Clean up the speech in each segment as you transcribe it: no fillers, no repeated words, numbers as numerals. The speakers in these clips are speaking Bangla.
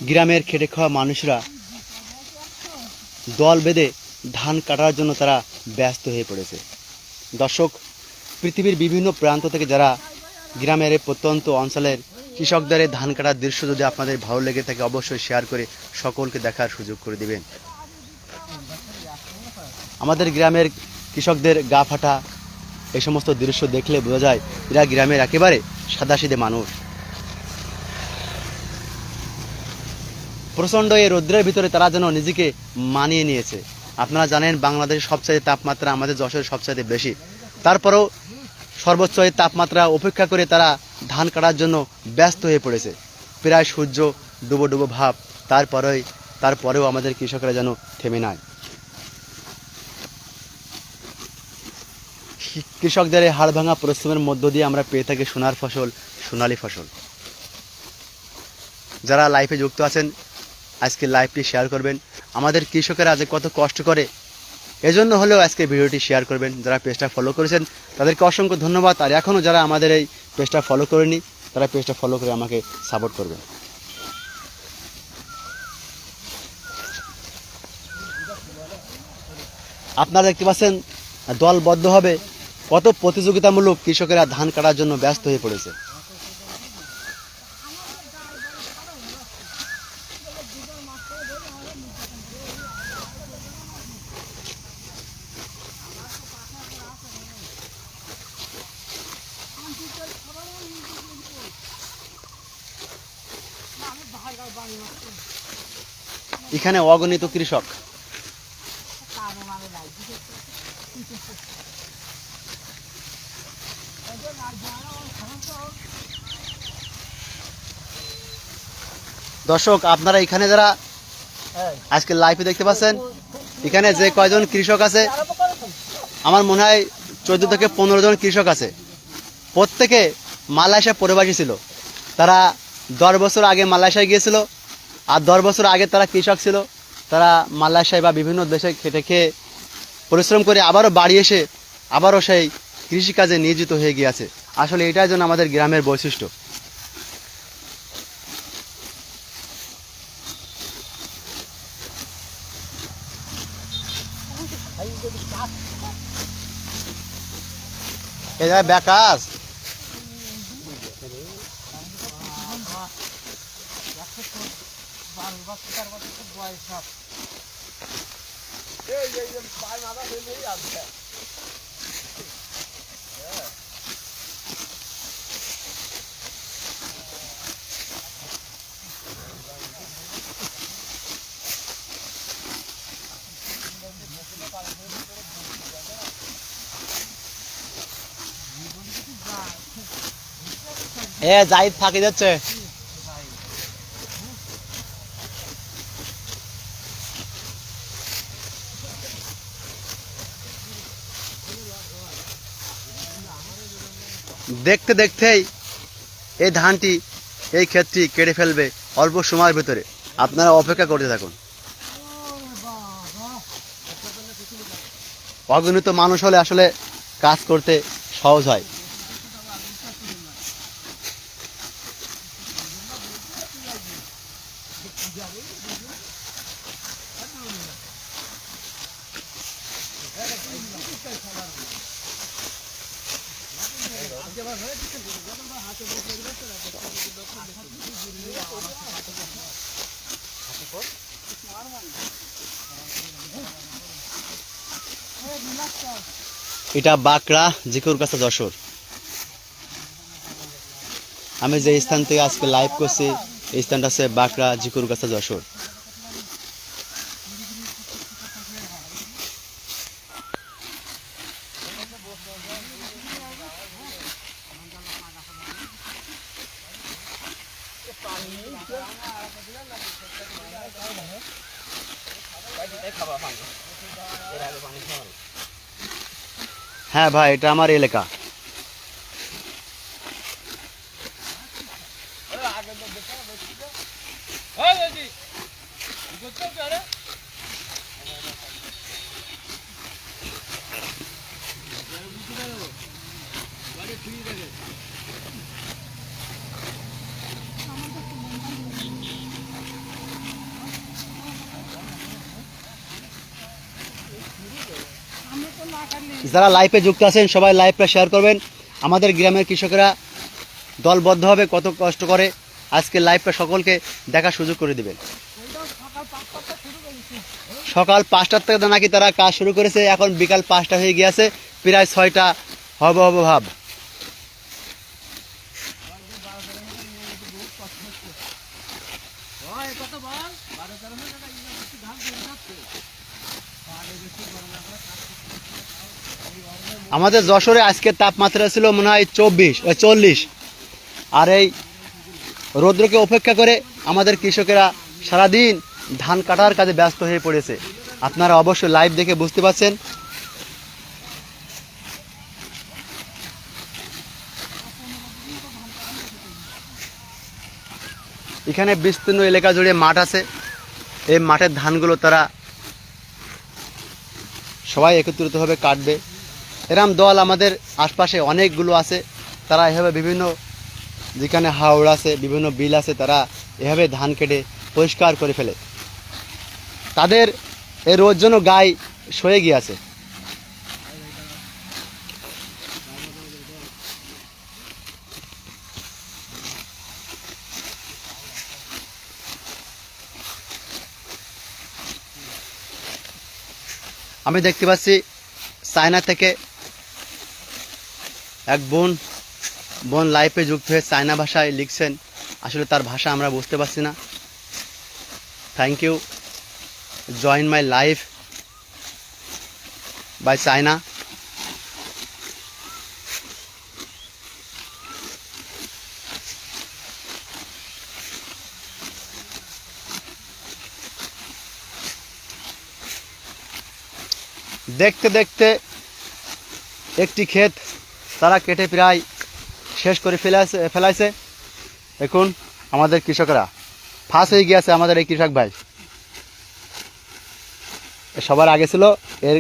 গ্রামের খেটে খাওয়া মানুষরা দল বেঁধে ধান কাটার জন্য তারা ব্যস্ত হয়ে পড়েছে। দর্শক, পৃথিবীর বিভিন্ন প্রান্ত থেকে যারা গ্রামের এই প্রত্যন্ত অঞ্চলের কৃষকদের ধান কাটার দৃশ্য যদি আপনাদের ভালো লেগে থাকে অবশ্যই শেয়ার করে সকলকে দেখার সুযোগ করে দিবেন। আমাদের গ্রামের কৃষকদের গা ফাটা এই সমস্ত দৃশ্য দেখলে বোঝা যায় এরা গ্রামের একেবারে সাদাসিধে মানুষ। প্রচণ্ড এই রৌদ্রের ভিতরে তারা যেন নিজেকে মানিয়ে নিয়েছে। আপনারা জানেন বাংলাদেশের সবচাইতে তাপমাত্রা আমাদের যশোরের সবচাইতে বেশি, তারপরেও সর্বোচ্চ এই তাপমাত্রা উপেক্ষা করে তারা ধান কাটার জন্য ব্যস্ত হয়ে পড়েছে। প্রায় সূর্য ডুবো ডুবো ভাব, তারপরেও আমাদের কৃষকরা যেন থেমে নাই। কৃষকদের এই হাড় ভাঙা পরিশ্রমের মধ্য দিয়ে আমরা পেয়ে থাকি সোনার ফসল, সোনালী ফসল। যারা লাইফে যুক্ত আছেন আজকে লাইভটি শেয়ার করবেন। আমাদের কৃষকেরা আজ কত কষ্ট করে এজন্য হলেও আজকে ভিডিওটি শেয়ার করবেন। যারা পেজটা ফলো করেছেন তাদেরকে অসংখ্য ধন্যবাদ। আর এখনও যারা আমাদের এই পেজটা ফলো করেনি তারা পেজটা ফলো করে আমাকে সাপোর্ট করবেন। আপনারা দেখতে পাচ্ছেন দলবদ্ধভাবে কত প্রতিযোগিতামূলক কৃষকেরা ধান কাটার জন্য ব্যস্ত হয়ে পড়েছে। এখানে অগণিত কৃষক। দর্শক, আপনারা এখানে যারা আজকে লাইভে দেখতে পাচ্ছেন, এখানে যে কয়জন কৃষক আছে আমার মনে হয় 14 থেকে 15 জন কৃষক আছে। প্রত্যেকে মালয়েশিয়া প্রবাসী ছিল। তারা 10 বছর আগে মালয়েশিয়ায় গিয়েছিল, আর 10 বছর আগে তারা কৃষক ছিল। তারা মালয়েশিয়ায় বা বিভিন্ন দেশে খেটে খেয়ে পরিশ্রম করে আবারও বাড়ি এসে আবারও সেই কৃষিকাজে নিয়োজিত হয়ে গিয়েছে। আসলে এটাই জন্য আমাদের গ্রামের বৈশিষ্ট্য। এটা বেকার জাহিদ ফাঁকি যাচ্ছে। দেখতে দেখতেই এই ধানটি এই ক্ষেতটি কেটে ফেলবে অল্প সময়ের ভিতরে। আপনারা অপেক্ষা করতে থাকুন। অগণিত মানুষ হলে আসলে কাজ করতে সহজ হয়। এটা বাঁকড়া জিকুরগাছা যশোর। আমি যে স্থান থেকে আজকে লাইভ করছি এই স্থানটা হচ্ছে বাঁকড়া জিকুরগাছা যশোর। হ্যাঁ ভাই, এটা আমার এলাকা। যারা লাইভে যুক্ত আছেন সবাই লাইভটা শেয়ার করবেন। আমাদের গ্রামের কৃষকেরা দলবদ্ধভাবে কত কষ্ট করে আজকে লাইভটা সকলকে দেখার সুযোগ করে দিবেন। সকাল 5টার থেকে নাকি তারা কাজ শুরু করেছে, এখন বিকাল 5টা হয়ে গিয়েছে, প্রায় 6টা হবে ভাব। আমাদের যশোরে আজকের তাপমাত্রা ছিল মনে হয় 40, আর এই রৌদ্রকে উপেক্ষা করে আমাদের কৃষকেরা সারাদিন ধান কাটার কাজে ব্যস্ত হয়ে পড়েছে। আপনারা অবশ্যই লাইভ দেখে বুঝতে পারছেন। এখানে বিস্তীর্ণ এলাকা জুড়ে মাঠ আছে, এই মাঠের ধানগুলো তারা সবাই একত্রিতভাবে কাটবে। এরম দল আমাদের আশপাশে অনেকগুলো আছে, তারা এভাবে বিভিন্ন যেখানে হাওড় আছে, বিভিন্ন বিল আছে, তারা এভাবে ধান কেটে পরিষ্কার করে ফেলে। তাদের এই রোজ জন্য গায়ে সয়ে গিয়েছে। আমি দেখতে পাচ্ছি চায়না থেকে এক বোন লাইভে যুক্ত হয়ে চায়না ভাষায় লিখছেন। আসলে তার ভাষা আমরা বুঝতে পারছি না। Thank you, join my live by China. দেখতে দেখতে একটি ক্ষেত তারা কেটে প্রায় শেষ করে ফেলাইছে। এখন আমাদের কৃষকরা ফাঁস হয়ে গিয়েছে। আমাদের এই কৃষক ভাই সবার আগে ছিল, এর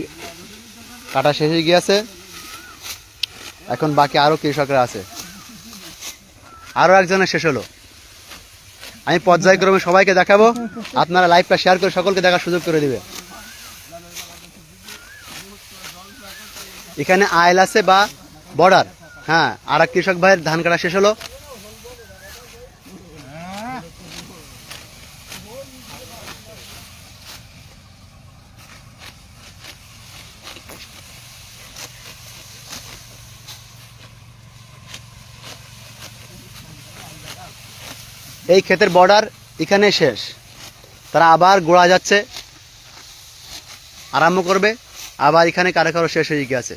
কাটা শেষ হয়ে গিয়েছে। এখন বাকি আরও কৃষকরা আছে, আরও একজনের শেষ হলো। আমি পর্যায়ক্রমে সবাইকে দেখাবো, আপনারা লাইভটা শেয়ার করে সকলকে দেখার সুযোগ করে দিবে। এখানে আইল আছে বা বর্ডার। হ্যাঁ, আর এক কৃষক ভাইয়ের ধান কাটা শেষ হলো। এই ক্ষেতের বর্ডার এখানে শেষ, তারা আবার গোড়া যাচ্ছে, আরম্ভ করবে। আবার এখানে কারো কারো শেষ হয়ে গেছে।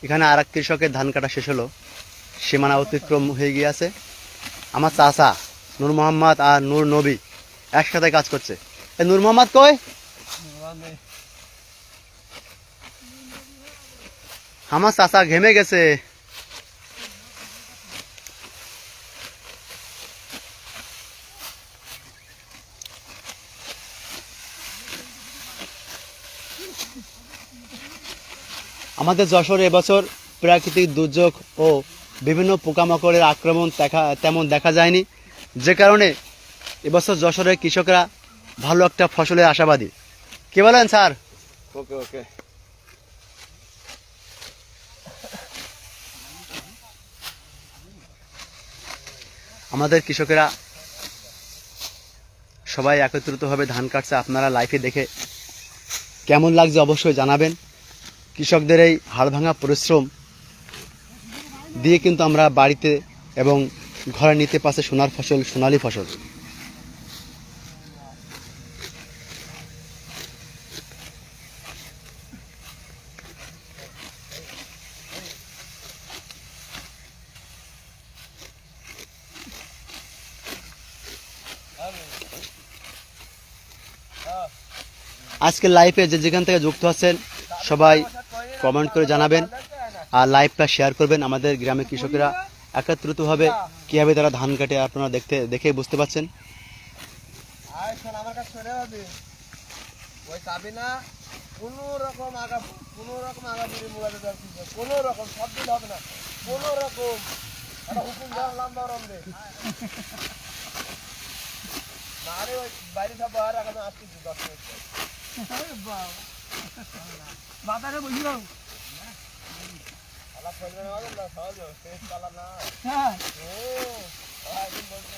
এখানে আর এক কৃষকের ধান কাটা শেষ হলো, সীমানা অতিক্রম হয়ে গিয়েছে। আমার চাচা নূর মোহাম্মদ আর নূর নবী একসাথে কাজ করছে। নূর মোহাম্মদ কই? আমার চাচা ঘেমে গেছে। আমাদের যশোরে এবছর প্রাকৃতিক দুর্যোগ ও বিভিন্ন পোকামাকড়ের আক্রমণ তেমন দেখা যায়নি, যে কারণে এবছর যশোরের কৃষকরা ভালো একটা ফসলের আশাবাদী। কি বলেন স্যার? ওকে ওকে। আমাদের কৃষকেরা সবাই একত্রিতভাবে ধান কাটছে। আপনারা লাইভে দেখে কেমন লাগছে অবশ্যই জানাবেন। কৃষকদের এই হাড়ভাঙা পরিশ্রম দিয়ে কিন্তু আমরা বাড়িতে এবং ঘরে নিতে পারছি সোনার ফসল, সোনালী ফসল। আজকে লাইভে যে যেখান থেকে যুক্ত আছেন সবাই কমেন্ট করে জানাবেন আর লাইভটা শেয়ার করবেন। আমাদের গ্রামের কৃষকেরা একত্রিতভাবে কিভাবে তারা ধান কাটে আপনারা দেখে বুঝতে পাচ্ছেন। আমার কাছে ওই চাবি না কোনো রকম আগা বুড়ি মোড়াতে কোনো রকম সব দিন হবে না কোনো রকম হুকুম লম্বা রমবে না রে ওই বাইরে সব আর এখন আসতেছি 10 মিনিট বাতারে বুঝলাম আলা ফেলবে না না সহজ শেষ চালা না হ্যাঁ ও একদিন বলতে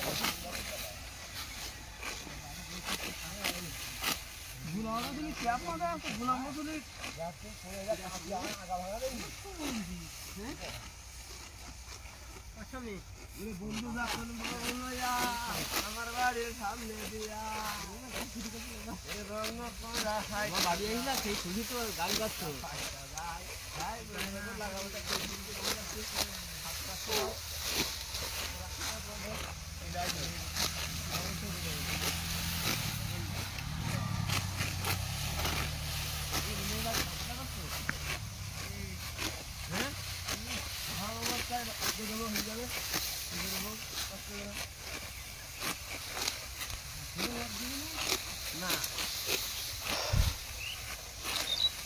গুলাওনা দিলি ক্যাপ মারা আছে গুলাওনা দিলি যাচ্ছে পড়ে যা কাটি আগা ভাঙা দেই হ্যাঁ আসলে ওরে বন্ধু যা কোন বলো ইয়া আমার বাড়ির সামনে দিয়া এ রং করা খাই বাড়ি এই না সেই সুজি তো গান গাচ্ছ ভাই লাগাবো তা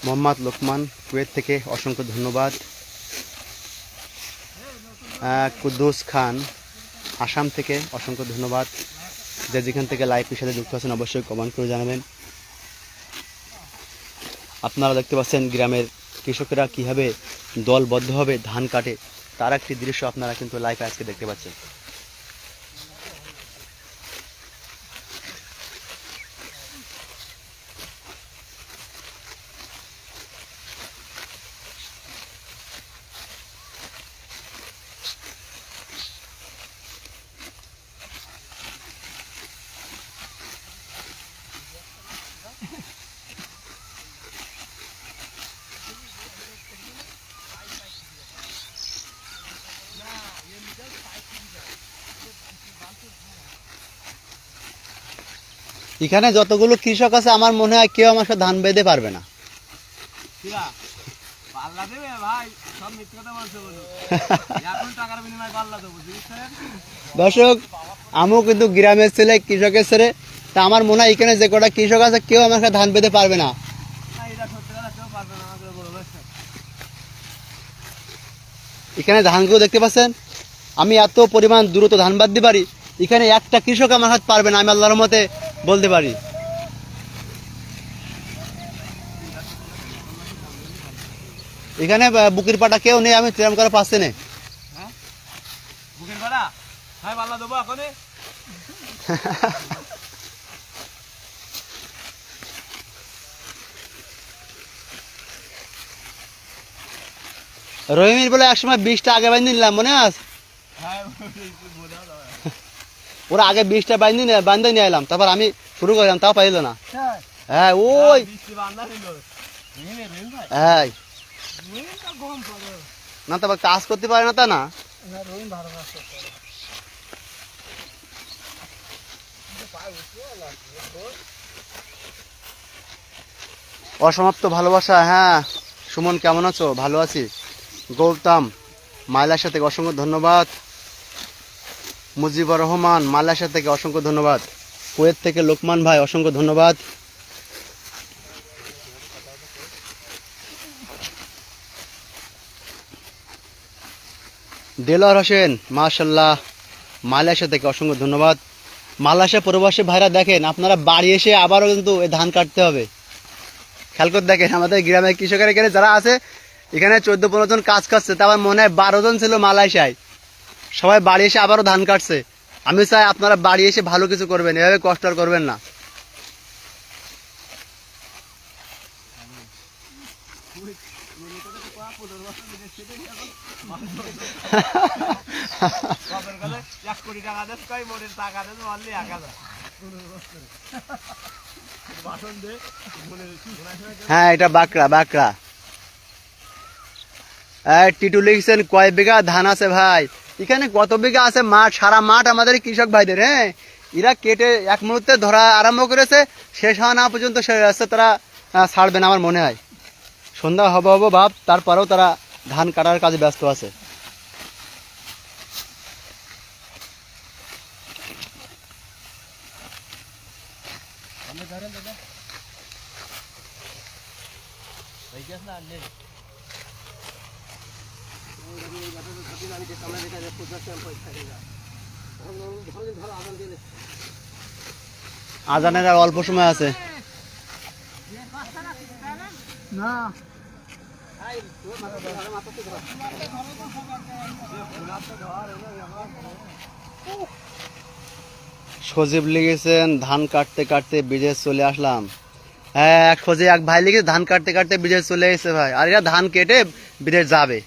মোহাম্মদ লোকমান কুয়েত থেকে অসংখ্য ধন্যবাদ। কুদ্দুস খান আসাম থেকে অসংখ্য ধন্যবাদ। যে যেখান থেকে লাইভের সাথে যুক্ত আছেন অবশ্যই কমেন্ট করে জানাবেন। আপনারা দেখতে পাচ্ছেন গ্রামের কৃষকেরা কীভাবে দলবদ্ধভাবে ধান কাটে তার একটি দৃশ্য আপনারা কিন্তু লাইভে আজকে দেখতে পাচ্ছেন। এখানে যতগুলো কৃষক আছে আমার মনে হয় কেউ আমার সাথে ধান বেঁধে পারবে না। দর্শক আমিও কিন্তু গ্রামের ছেলে কৃষকের ছেলে, তা আমার মনে হয় এখানে যে কটা কৃষক আছে কেউ আমার সাথে ধান বেঁধে পারবে না। এখানে ধানগুলো দেখতে পাচ্ছেন, আমি এত পরিমাণ দ্রুত ধান বাঁধতে পারি, এখানে একটা কৃষক আমার হাত পারবে না, আমি আল্লাহর রহমতে বলতে পারি। এখানে বুকের পাটা কেউ নেই, আমি ট্রেন করে পাচ্ছি না। রহিমের বলে একসময় 20টা আগে বাইন্ধে নিলাম, মনে আছে? ওরা আগে 20টা বান্ধে নিয়ে এলাম, তারপর আমি শুরু করলাম, তাও পাইল না। হ্যাঁ ওই হ্যাঁ না, তারপর কাজ করতে পারে না তা না। অসমাপ্ত ভালোবাসা, হ্যাঁ সুমন কেমন আছো? ভালো আছি। গৌতম মাইলাসা থেকে অসংখ্য ধন্যবাদ। মুজিবুর রহমান মাইলাসা থেকে অসংখ্য ধন্যবাদ। কুয়েত থেকে লোকমান ভাই অসংখ্য ধন্যবাদ। দেলোয়ার হোসেন মাশাআল্লাহ মালয়েশিয়া থেকে অসংখ্য ধন্যবাদ। মালয়েশিয়া প্রবাসী ভাইরা দেখেন, আপনারা বাড়ি এসে আবারও কিন্তু এই ধান কাটতে হবে। খেয়াল করে দেখেন আমাদের গ্রামের কৃষকের এখানে যারা আছে, এখানে 14-15 জন কাজ করছে, তারপর মনে হয় 12 জন ছিল মালয়েশিয়ায়, সবাই বাড়ি এসে আবারও ধান কাটছে। আমি চাই আপনারা বাড়ি এসে ভালো কিছু করবেন, এভাবে কষ্ট আর করবেন না। হ্যাঁ এটা বাঁকড়া বাঁকড়া। টিটু লিখছেন কয় বিঘা ধান আছে ভাই? এখানে কত বিঘা আছে মাঠ, সারা মাঠ আমাদের কৃষক ভাইদের। হ্যাঁ এরা কেটে এক মুহূর্তে ধরা আরম্ভ করেছে, শেষ হওয়া না পর্যন্ত তারা ছাড়বে না। আমার মনে হয় সন্ধ্যা হবো ভাব, তারপরেও তারা ধান কাটার কাজে ব্যস্ত আছে। আমি ধরেন দাদা হয়ে গেছ না নেই আজানের আর অল্প সময় আছে। না সজীব লিখেছেন ধান কাটতে কাটতে বিদেশ চলে আসলাম। হ্যাঁ, এক সজীব এক ভাই লিখেছে ধান কাটতে কাটতে বিদেশ চলে এসেছে ভাই, আর এরা ধান কেটে বিদেশ যাবে।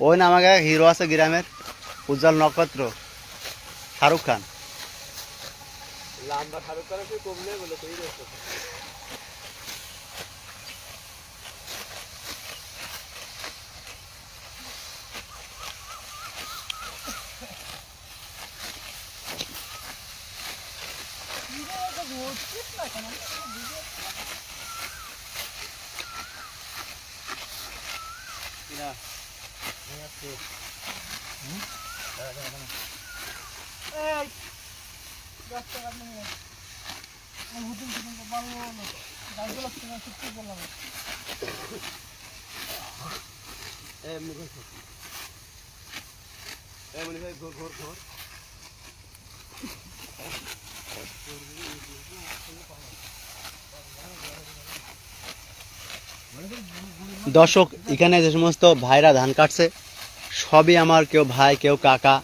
ওই না আমাকে এক হিরো আছে গ্রামের, উজ্জ্বল নক্ষত্র, শাহরুখ খান। লাম্বা শাহরুখ খান কি কমলে বলে তুই দর্শক, এখানে যে সমস্ত ভাইরা ধান কাটছে সবই আমার কেউ ভাই কেউ কাকা,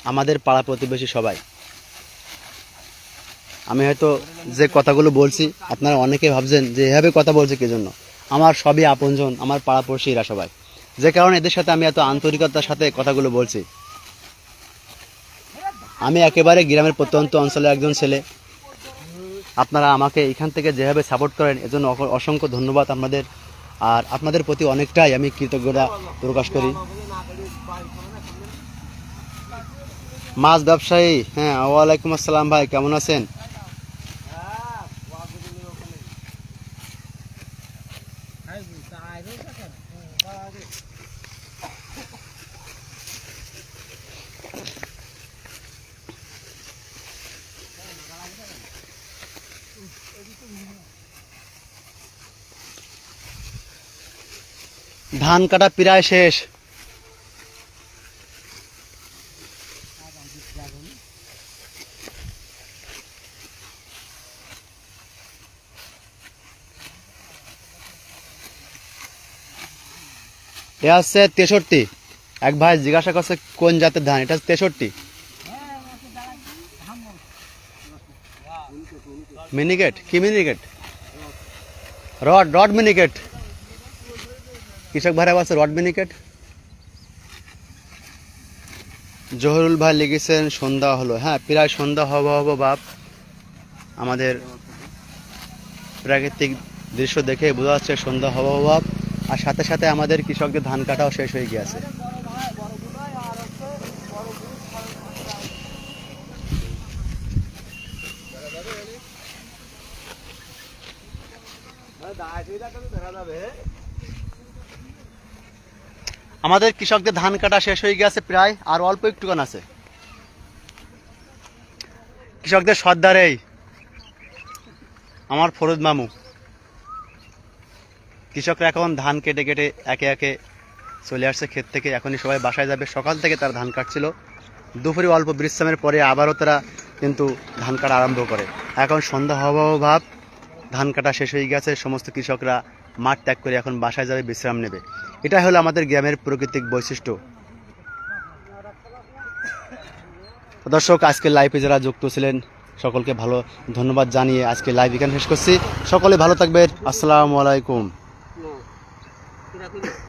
আমাদের পাড়া প্রতিবেশী সবাই। আমি হয়তো যে কথাগুলো বলছি আপনারা অনেকে ভাবছেন যে এভাবে কথা বলছে কি জন্য, আমার সবই আপনজন, আমার পাড়া পড়শিরা সবাই, যে কারণে এদের সাথে আমি এত আন্তরিকতার সাথে কথাগুলো বলছি। আমি একেবারে গ্রামের প্রত্যন্ত অঞ্চলের একজন ছেলে। আপনারা আমাকে এখান থেকে যেভাবে সাপোর্ট করেন এজন্য অসংখ্য ধন্যবাদ আপনাদের, আর আপনাদের প্রতি অনেকটাই আমি কৃতজ্ঞতা প্রকাশ করি। মাছ ব্যবসায়ী, হ্যাঁ, ওয়ালাইকুম আসসালাম ভাই, কেমন আছেন? ধান কাটা প্রায় শেষ। এটা হচ্ছে 63। এক ভাই জিজ্ঞাসা করছে কোন জাতের ধান, এটা 63 মিনিকেট। কি মিনিকেট? রড মিনিকেট। কৃষক ভাইরা বলছে রড মিনিকেট। জহরুল ভাই লিখেছেন সন্ধ্যা হলো। হ্যাঁ, প্রায় সন্ধ্যা হব বাপ। আমাদের প্রাকৃতিক দৃশ্য দেখে বোঝা যাচ্ছে সন্ধ্যা হব বাপ, আর সাথে সাথে আমাদের কৃষকদের ধান কাটাও শেষ হয়ে গিয়েছে। আমাদের কৃষকদের ধান কাটা শেষ হয়ে গেছে প্রায়, আর অল্প একটুখান আছে। কৃষকদের সর্দারেই আমার ফরুদ মামু। কৃষকরা এখন ধান কেটে কেটে একে একে চলে আসছে ক্ষেত থেকে, এখনই সবাই বাসায় যাবে। সকাল থেকে তারা ধান কাটছিল, দুপুরে অল্প বিশ্রামের পরে আবারও তারা কিন্তু ধান কাটা আরম্ভ করে। এখন সন্ধ্যা হওয়া ভাব, ধান কাটা শেষ হয়ে গেছে, সমস্ত কৃষকরা মাঠ ত্যাগ করে এখন বাসায় যাবে, বিশ্রাম নেবে। এটাই হলো আমাদের গ্রামের প্রাকৃতিক বৈশিষ্ট্য। দর্শক, আজকে লাইভে যারা যুক্ত ছিলেন সকলকে ভালো ধন্যবাদ জানিয়ে আজকে লাইভ এখানে শেষ করছি। সকলে ভালো থাকবেন। আসসালামু আলাইকুম।